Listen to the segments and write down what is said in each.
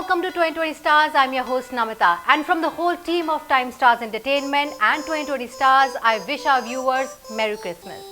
welcome to 2020 Stars. I'm your host Namita, and from the whole team of Time Stars Entertainment and 2020 Stars, I wish our viewers Merry Christmas.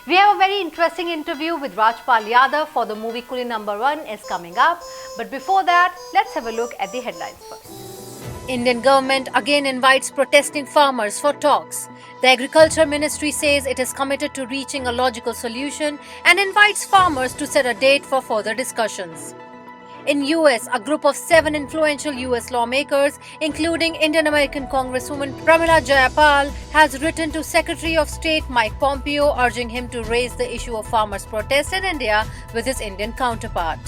We have a very interesting interview with Rajpal Yadav for the movie Coolie Number 1 is coming up. But before that, let's have a look at the headlines first. Indian government again invites protesting farmers for talks. The Agriculture Ministry says it is committed to reaching a logical solution and invites farmers to set a date for further discussions. In US, a group of 7 influential US lawmakers, including Indian-American Congresswoman Pramila Jayapal, has written to Secretary of State Mike Pompeo urging him to raise the issue of farmers' protests in India with his Indian counterpart.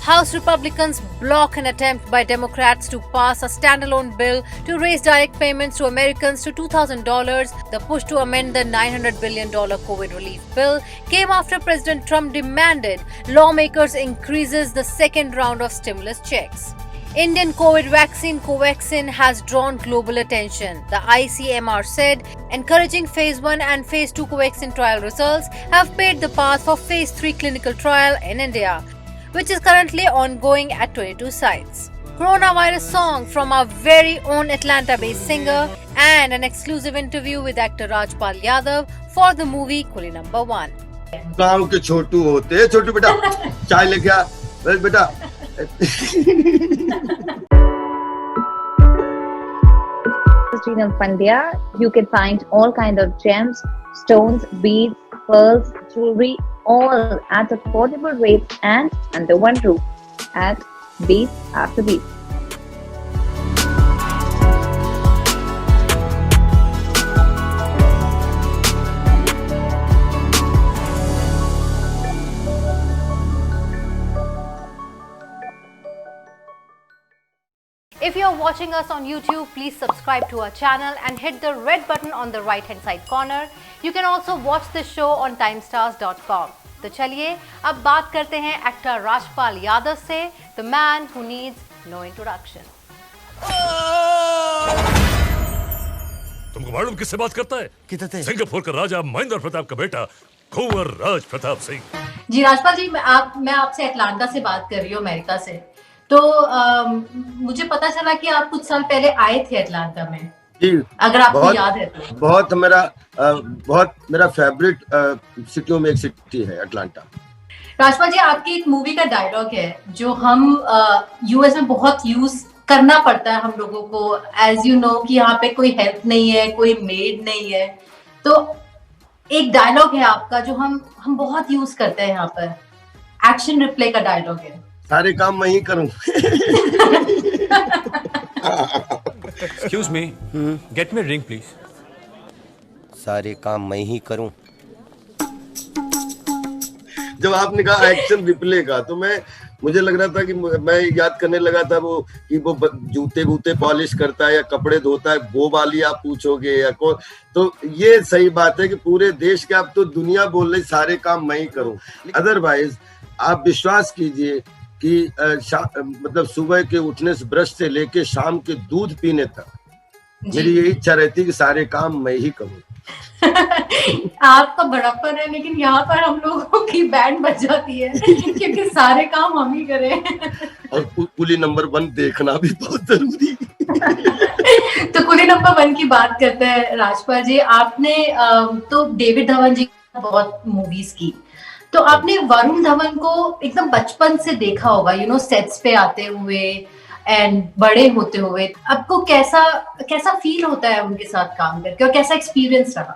House Republicans block an attempt by Democrats to pass a standalone bill to raise direct payments to Americans to $2,000. The push to amend the $900 billion COVID relief bill came after President Trump demanded lawmakers increases the second round of stimulus checks. Indian COVID vaccine Covaxin has drawn global attention. The ICMR said encouraging Phase 1 and Phase 2 Covaxin trial results have paved the path for Phase 3 clinical trial in India, which is currently ongoing at 22 sites. Coronavirus song from our very own Atlanta-based singer and an exclusive interview with actor Rajpal Yadav for the movie Coolie Number 1. गांव के छोटू होते छोटू बेटा चाय लेके आ बेटा Srinam Pandya, you can find all kind of gems, stones, beads, pearls, jewelry, all at affordable rates and under one roof at Beats After Beats. If you are watching us on YouTube, please subscribe to our channel and hit the red button on the right hand side corner. You can also watch this show on timestars.com. तो चलिए अब बात करते हैं actor Rajpal Yadav से, the man who needs no introduction. तुमको मालूम किससे बात करता है? सिंगापुर का राजा महेंद्र प्रताप का बेटा कुंवर राज प्रताप सिंह। जी राजपाल जी, मैं आपसे अटलांटा से बात कर रही हूँ, अमेरिका से। तो मुझे पता चला कि आप कुछ साल पहले आए थे अटलांटा में। जी, अगर आपको याद है तो। बहुत मेरा फेवरेट सिटियों में एक सिटी है अटलांटा। राजपाल जी, आपकी एक मूवी का डायलॉग है जो हम यूएस में बहुत यूज करना पड़ता है हम लोगों को, एज यू नो कि यहाँ पे कोई हेल्प नहीं है, कोई मेड नहीं है। तो एक डायलॉग है आपका जो हम बहुत यूज करते हैं यहाँ पर, एक्शन रिप्ले का डायलॉग है, सारे काम मैं ही करूं। Excuse me, get me a drink please. सारे काम मैं ही करूं। जब आपने कहा एक्शन रिप्ले का, तो मुझे लग रहा था कि मैं याद करने लगा था वो जूते पॉलिश करता है या कपड़े धोता है, वो वाली आप पूछोगे या कौन। तो ये सही बात है कि पूरे देश के, अब तो दुनिया बोल रही सारे काम मैं ही करूं। अदरवाइज आप विश्वास कीजिए कि मतलब सुबह के उठने से, ब्रश से लेके शाम के दूध पीने तक मेरी यही इच्छा रहती कि सारे काम मैं ही करूं। आपका बड़प्पन है, लेकिन यहाँ पर हम लोगों की बैंड बज जाती है क्योंकि सारे काम हम ही करें। और कुली नंबर 1 देखना भी बहुत जरूरी तो कुली नंबर 1 की बात करते हैं राजपाल जी। आपने तो डेविड धवन जी बहुत मूवीज की, तो आपने वरुण धवन को एकदम बचपन से देखा होगा, यू नो, सेट्स पे आते हुए एंड बड़े होते हुए। आपको कैसा फील होता है उनके साथ काम करके और कैसा एक्सपीरियंस रहा?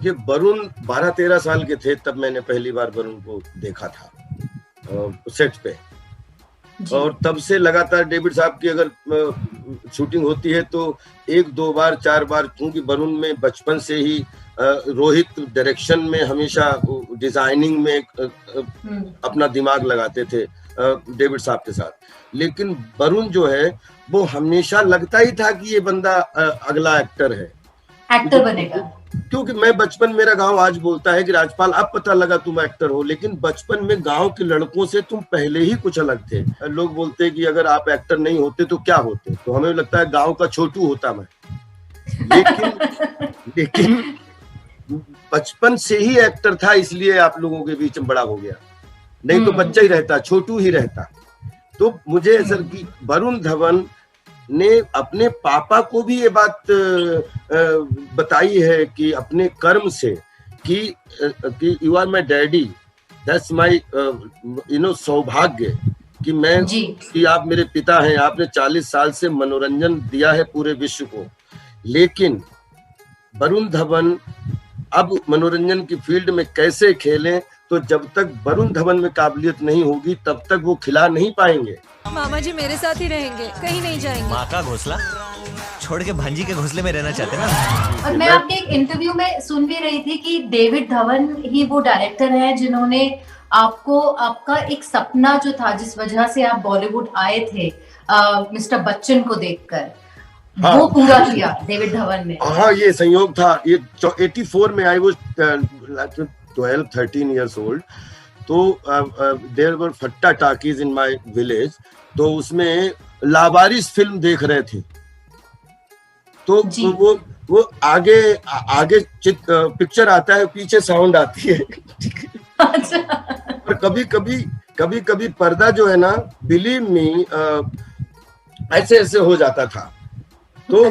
ये वरुण 12-13 साल के थे तब मैंने पहली बार वरुण को देखा था सेट पे, और तब से लगातार डेविड साहब की अगर शूटिंग होती है तो 1-2 बार 4 बार, क्योंकि वरुण में बचपन से ही रोहित डायरेक्शन में हमेशा डिजाइनिंग में अपना दिमाग लगाते थे डेविड साहब के साथ। लेकिन वरुण जो है वो हमेशा लगता ही था कि ये बंदा अगला एक्टर है, एक्टर बनेगा। क्योंकि मैं बचपन, मेरा गांव आज बोलता है कि राजपाल अब पता लगा तुम एक्टर हो, लेकिन बचपन में गांव के लड़कों से तुम पहले ही कुछ अलग थे। लोग बोलते हैं कि अगर आप एक्टर नहीं होते तो क्या होते, तो हमें लगता है गांव का छोटू होता मैं, लेकिन बचपन से ही एक्टर था, इसलिए आप लोगों के बीच में बड़ा हो गया, नहीं तो बच्चा ही रहता, छोटू ही रहता। तो मुझे सर की वरुण धवन ने अपने पापा को भी ये बात बताई है कि अपने कर्म से कि you are my daddy, that's my सौभाग्य कि मैं कि आप मेरे पिता हैं, आपने 40 साल से मनोरंजन दिया है पूरे विश्व को। लेकिन वरुण धवन अब मनोरंजन की फील्ड में कैसे खेलें, तो जब तक वरुण धवन में काबिलियत नहीं होगी तब तक वो खिला नहीं पाएंगे। मामा जी मेरे साथ ही रहेंगे, कहीं नहीं जाएंगे। माँ का घोंसला छोड़ के भांजी के घोंसले में रहना चाहते ना। और मैं अपने एक इंटरव्यू में सुन भी रही थी कि डेविड धवन ही वो डायरेक्टर है जिन्होंने आपको आपका एक सपना जो था, जिस वजह से आप बॉलीवुड आए थे मिस्टर बच्चन को देखकर, हाँ, वो पूरा किया डेविड धवन ने। हाँ, ये संयोग था। ये 84 में आई वाज 12-13 years old। तो देयर वर फट्टा टाकीज इन माय विलेज, तो उसमें लावारिस फिल्म देख रहे थे। तो वो आगे पिक्चर आता है, पीछे साउंड आती है। और कभी कभी पर्दा जो है ना, बिलीव मी, ऐसे ऐसे हो जाता था। तो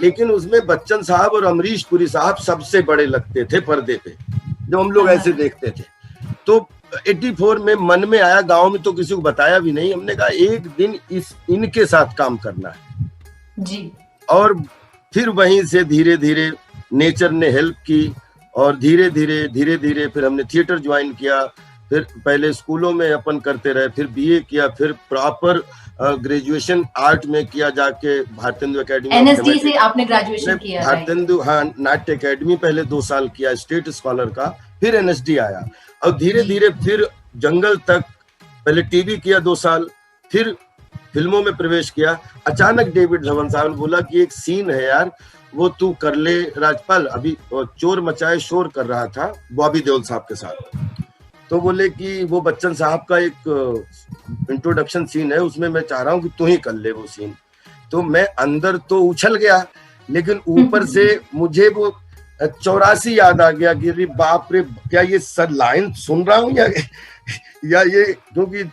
लेकिन उसमें बच्चन साहब और अमरीश पुरी साहब सबसे बड़े लगते थे पर्दे पे, जो हम लोग ऐसे देखते थे। तो 84 में मन में आया, गांव में तो किसी को बताया भी नहीं, हमने कहा एक दिन इनके साथ काम करना है जी। और फिर वहीं से धीरे धीरे नेचर ने हेल्प की, और धीरे धीरे फिर हमने थिएटर ज्वाइन किया। फिर पहले स्कूलों में अपन करते रहे, फिर बीए किया, फिर प्रॉपर ग्रेजुएशन आर्ट में किया जाके भारतेंदु एकेडमी। एनएसडी से आपने ग्रेजुएशन किया? भारतेंदु, हाँ, नाट्य एकेडमी पहले 2 साल किया स्टेट स्कॉलर का, फिर एनएसडी आया, और धीरे धीरे फिर जंगल तक, पहले टीवी किया 2 साल, फिर फिल्मों में प्रवेश किया। अचानक डेविड धवन साहब ने बोला कि एक सीन है यार, वो तू कर ले। राजपाल अभी चोर मचाए शोर कर रहा था बॉबी देओल साहब के साथ, तो बोले कि वो बच्चन साहब का एक इंट्रोडक्शन सीन है, उसमें मैं चाह रहा हूँ कि तू ही कर ले वो सीन। तो मैं अंदर तो उछल गया, लेकिन ऊपर से मुझे वो 84 याद आ गया कि अरे बाप रे, क्या ये सर लाइन सुन रहा हूँ या ये, क्योंकि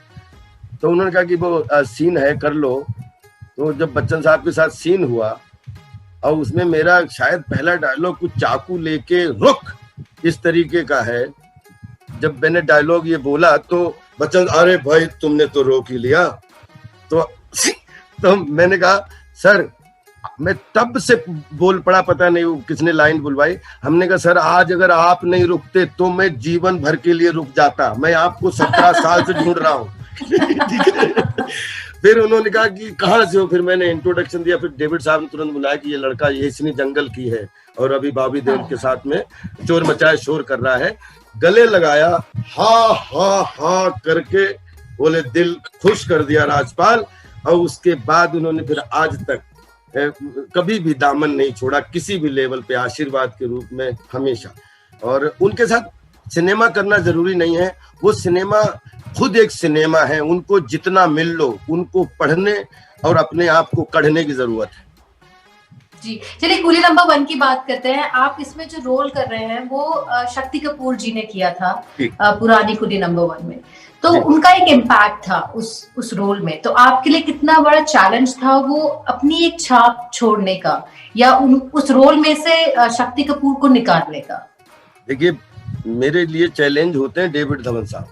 तो उन्होंने कहा कि वो सीन है कर लो। तो जब बच्चन साहब के साथ सीन हुआ, और उसमें मेरा शायद पहला डायलॉग कुछ चाकू लेके रुक इस तरीके का है, जब मैंने डायलॉग ये बोला तो बच्चन, अरे भाई तुमने तो रोक ही लिया। तो मैंने कहा सर, मैं तब से बोल पड़ा, पता नहीं वो किसने लाइन बुलवाई। हमने कहा सर आज अगर आप नहीं रुकते तो मैं जीवन भर के लिए रुक जाता, मैं आपको 17 साल से ढूंढ रहा हूँ। फिर उन्होंने कहा कि कहाँ से हो, फिर मैंने इंट्रोडक्शन दिया। फिर डेविड साहब ने तुरंत बुलाया कि ये लड़का ये इसने जंगल की है और अभी बॉबी देओल के साथ में चोर मचाए शोर कर रहा है। गले लगाया, हा हा हा करके बोले, दिल खुश कर दिया राजपाल। और उसके बाद उन्होंने फिर आज तक कभी भी दामन नहीं छोड़ा, किसी भी लेवल पे आशीर्वाद के रूप में हमेशा। और उनके साथ सिनेमा करना जरूरी नहीं है, वो सिनेमा खुद एक सिनेमा है, उनको जितना मिल लो, उनको पढ़ने और अपने आप को कढ़ने की जरूरत है। जी चलिए, कूली नंबर 1 की बात करते हैं। आप इसमें जो रोल कर रहे हैं वो शक्ति कपूर जी ने किया था पुरानी कूली नंबर 1 में, तो उनका एक इम्पैक्ट था उस रोल में। तो आपके लिए कितना बड़ा चैलेंज था वो अपनी एक छाप छोड़ने का, या उस रोल में से शक्ति कपूर को निकालने का? देखिए, मेरे लिए चैलेंज होते हैं डेविड धवन साहब।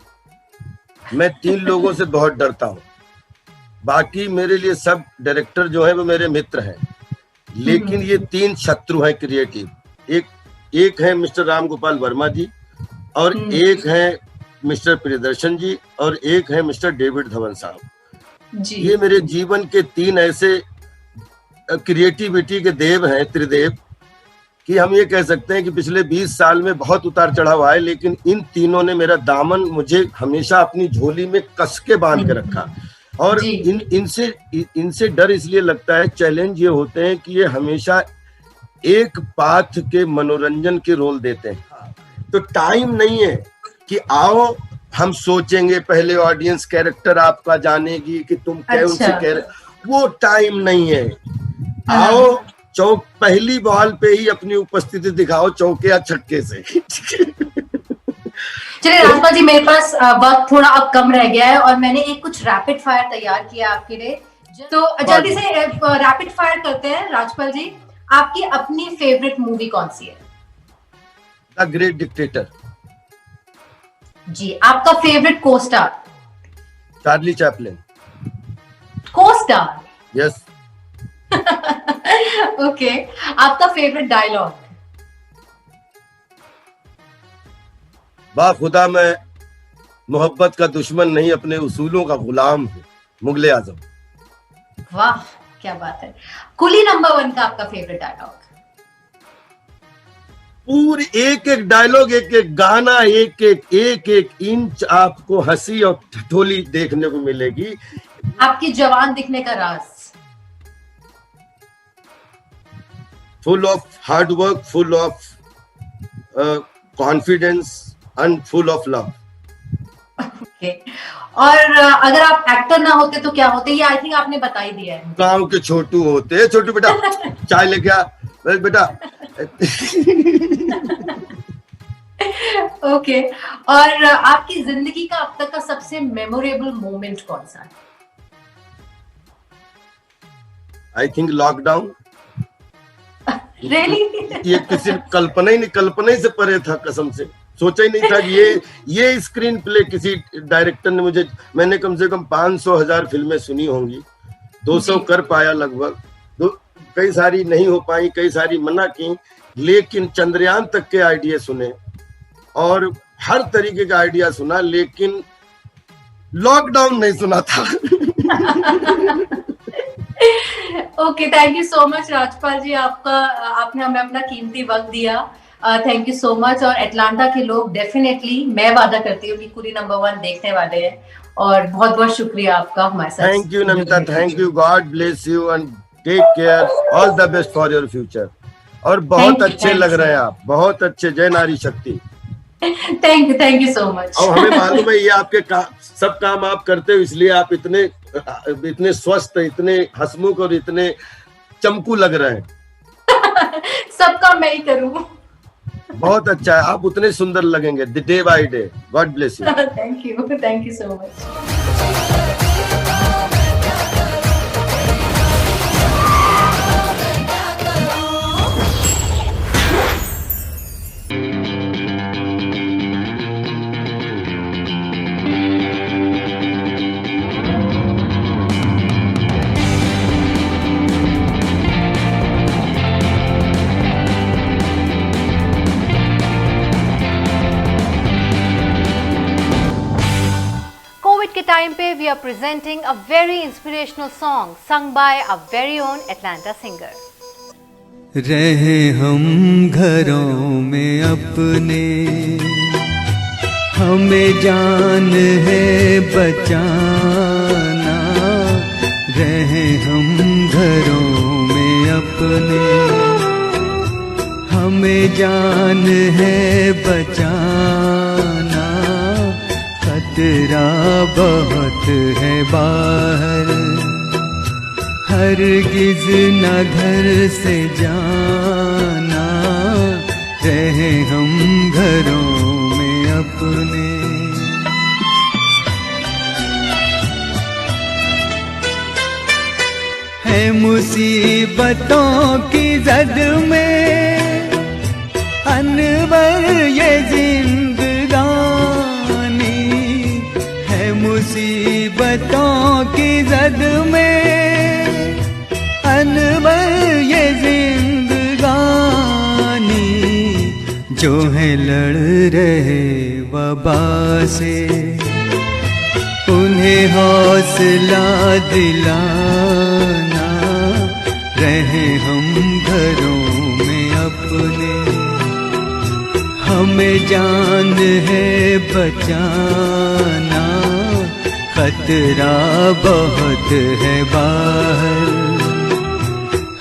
मैं 3 लोगों से बहुत डरता हूँ, बाकी मेरे लिए सब डायरेक्टर जो है वो मेरे मित्र हैं, लेकिन ये 3 शत्रु हैं क्रिएटिव। एक है मिस्टर राम गोपाल वर्मा जी, और एक है मिस्टर प्रियदर्शन जी, और एक है मिस्टर डेविड धवन साहब। ये मेरे जीवन के 3 ऐसे क्रिएटिविटी के देव हैं, त्रिदेव, कि हम ये कह सकते हैं कि पिछले 20 साल में बहुत उतार चढ़ाव आए, लेकिन इन तीनों ने मेरा दामन मुझे हमेशा अपनी झोली में कस के बांध के रखा। और इनसे डर इसलिए लगता है, चैलेंज ये होते हैं कि ये हमेशा एक पाथ के मनोरंजन के रोल देते हैं। तो टाइम नहीं है कि आओ हम सोचेंगे, पहले ऑडियंस कैरेक्टर आपका जानेगी कि तुम क्या उनसे कह रहे, वो टाइम नहीं है। आओ चौक पहली बॉल पे ही अपनी उपस्थिति दिखाओ, चौके या छक्के से। चलिए राजपाल जी, मेरे पास वक्त थोड़ा अब कम रह गया है और मैंने एक कुछ रैपिड फायर तैयार किया आपके लिए, तो जल्दी से रैपिड फायर करते हैं। राजपाल जी, आपकी अपनी फेवरेट मूवी कौन सी है? The great dictator. जी, आपका फेवरेट को स्टार? Charlie Chaplin. को स्टार? यस। ओके, आपका फेवरेट डायलॉग? बाखुदा मैं मोहब्बत का दुश्मन नहीं, अपने उसूलों का गुलाम हूँ, मुगले आजम। वाह, क्या बात है। कुली नंबर 1 का आपका फेवरेट डायलॉग? पूरी एक एक डायलॉग, एक एक गाना, एक एक इंच आपको हंसी और ठिठोली देखने को मिलेगी। आपकी जवान दिखने का राज? Full of hard work, full of confidence and full of love. Okay, और अगर आप एक्टर ना होते तो क्या होते? ये आई थिंक आपने बता ही दिया है। गांव के छोटू होते। छोटू बेटा चाय लेके आ। बेटा। ओके, और आपकी जिंदगी का अब तक का सबसे मेमोरेबल मोमेंट कौन सा है? I think lockdown. Really? ये किसी कल्पना ही से परे था, कसम से सोचा ही नहीं था कि ये स्क्रीन प्ले किसी डायरेक्टर ने मुझे, मैंने कम से कम 500,000 फिल्में सुनी होंगी, 200 कर पाया लगभग, कई सारी नहीं हो पाई, कई सारी मना की, लेकिन चंद्रयान तक के आइडिया सुने और हर तरीके का आइडिया सुना, लेकिन लॉकडाउन नहीं सुना था। Okay, thank you so much Rajpal ji, आपने हमें अपना कीमती वक्त दिया। Thank you so much. और अटलांटा के लोग डेफिनेटली, मैं वादा करती हूँ कि कुली नंबर 1 देखने वाले हैं, और बहुत बहुत शुक्रिया आपका हमारे साथ। Thank you Namita, thank you, God bless you and take care, all the best for your future. और बहुत अच्छे लग रहे हैं आप, बहुत अच्छे। जय नारी शक्ति। Thank you so much. और हमें मालूम है ये आपके सब काम आप करते हो, इसलिए आप इतने स्वस्थ, इतने हंसमुख और इतने चमकू लग रहे हैं। सब काम मैं ही करूँ। बहुत अच्छा है, आप उतने सुंदर लगेंगे day by day. God bless you. Thank you so much. Covid के टाइम पे we are presenting a very inspirational song sung by our very own Atlanta singer. रहे हम घरों में अपने, हमें जान है बचाना। रहे हम घरों में अपने, हमें जान है बचाना। खतरा बहुत है बाहर, हरगिज न घर से जाना। रहे हम घरों में अपने। है मुसीबतों की जद में अनवर ये जिंदगानी। है मुसीबतों की जद में अनवर ये जिंदगानी। जो है लड़ रहे वबा से, उन्हें हौसला दिलाना। रहे हम घरों में अपने, हमें जान है बचाना। खतरा बहुत है बाहर,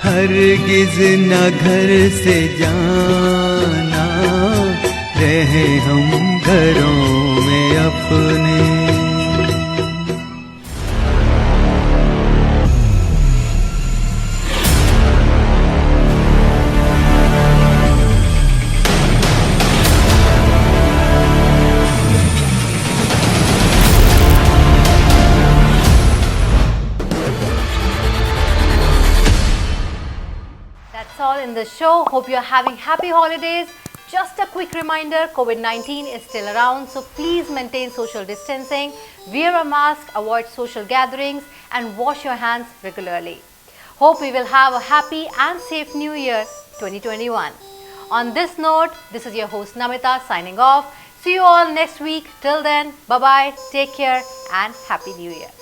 हरगिज न घर से जाना। रहे हम घरों में अपने। that's all in this show. Hope you're having happy holidays. Just a quick reminder, COVID-19 is still around, so please maintain social distancing, wear a mask, avoid social gatherings, and wash your hands regularly. Hope we will have a happy and safe New Year 2021. On this note, this is your host Namita signing off. See you all next week. Till then, bye-bye, take care, and Happy New Year.